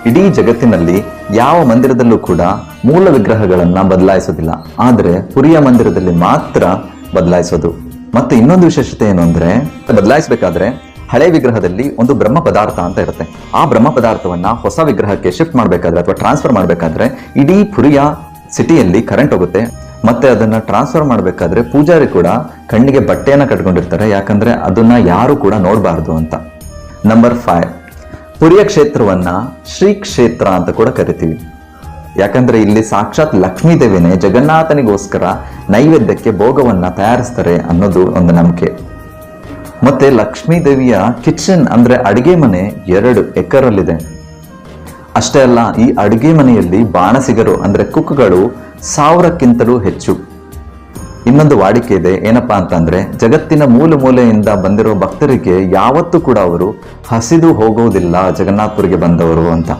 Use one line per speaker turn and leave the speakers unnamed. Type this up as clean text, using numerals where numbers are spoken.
ಇಡೀ ಜಗತ್ತಿನಲ್ಲಿ ಯಾವ ಮಂದಿರದಲ್ಲೂ ಕೂಡ ಮೂಲ ವಿಗ್ರಹಗಳನ್ನ ಬದಲಾಯಿಸೋದಿಲ್ಲ, ಆದರೆ ಪುರಿಯ ಮಂದಿರದಲ್ಲಿ ಮಾತ್ರ ಬದಲಾಯಿಸೋದು. ಮತ್ತೆ ಇನ್ನೊಂದು ವಿಶೇಷತೆ ಏನು ಅಂದ್ರೆ, ಬದಲಾಯಿಸಬೇಕಾದ್ರೆ ಹಳೆ ವಿಗ್ರಹದಲ್ಲಿ ಒಂದು ಬ್ರಹ್ಮ ಪದಾರ್ಥ ಅಂತ ಇರುತ್ತೆ. ಆ ಬ್ರಹ್ಮ ಪದಾರ್ಥವನ್ನ ಹೊಸ ವಿಗ್ರಹಕ್ಕೆ ಶಿಫ್ಟ್ ಮಾಡಬೇಕಾದ್ರೆ ಅಥವಾ ಟ್ರಾನ್ಸ್ಫರ್ ಮಾಡಬೇಕಾದ್ರೆ ಇಡೀ ಪುರಿಯ ಸಿಟಿಯಲ್ಲಿ ಕರೆಂಟ್ ಹೋಗುತ್ತೆ. ಮತ್ತೆ ಅದನ್ನ ಟ್ರಾನ್ಸ್ಫರ್ ಮಾಡಬೇಕಾದ್ರೆ ಪೂಜಾರಿ ಕೂಡ ಕಣ್ಣಿಗೆ ಬಟ್ಟೆಯನ್ನ ಕಟ್ಕೊಂಡಿರ್ತಾರೆ, ಯಾಕಂದ್ರೆ ಅದನ್ನ ಯಾರು ಕೂಡ ನೋಡಬಾರ್ದು ಅಂತ. ನಂಬರ್ 5, ಪುರಿಯ ಕ್ಷೇತ್ರವನ್ನ ಶ್ರೀ ಕ್ಷೇತ್ರ ಅಂತ ಕೂಡ ಕರಿತೀವಿ. ಯಾಕಂದ್ರೆ ಇಲ್ಲಿ ಸಾಕ್ಷಾತ್ ಲಕ್ಷ್ಮೀ ದೇವಿನೇ ಜಗನ್ನಾಥನಿಗೋಸ್ಕರ ನೈವೇದ್ಯಕ್ಕೆ ಭೋಗವನ್ನ ತಯಾರಿಸ್ತಾರೆ ಅನ್ನೋದು ಒಂದು ನಂಬಿಕೆ. ಮತ್ತೆ ಲಕ್ಷ್ಮೀ ದೇವಿಯ ಕಿಚನ್ ಅಂದ್ರೆ ಅಡಿಗೆ ಮನೆ 2 ಎಕರಲ್ಲಿದೆ. ಅಷ್ಟೇ ಅಲ್ಲ, ಈ ಅಡಿಗೆ ಮನೆಯಲ್ಲಿ ಬಾಣಸಿಗರು ಅಂದ್ರೆ ಕುಕ್ಗಳು 1000ಕ್ಕಿಂತಲೂ ಹೆಚ್ಚು. ಇನ್ನೊಂದು ವಾಡಿಕೆ ಇದೆ, ಏನಪ್ಪಾ ಅಂತಂದ್ರೆ ಜಗತ್ತಿನ ಮೂಲೆ ಮೂಲೆಯಿಂದ ಬಂದಿರೋ ಭಕ್ತರಿಗೆ ಯಾವತ್ತೂ ಕೂಡ ಅವರು ಹಸಿದು ಹೋಗೋದಿಲ್ಲ ಜಗನ್ನಾಥಪುರಿಗೆ ಬಂದವರು ಅಂತ.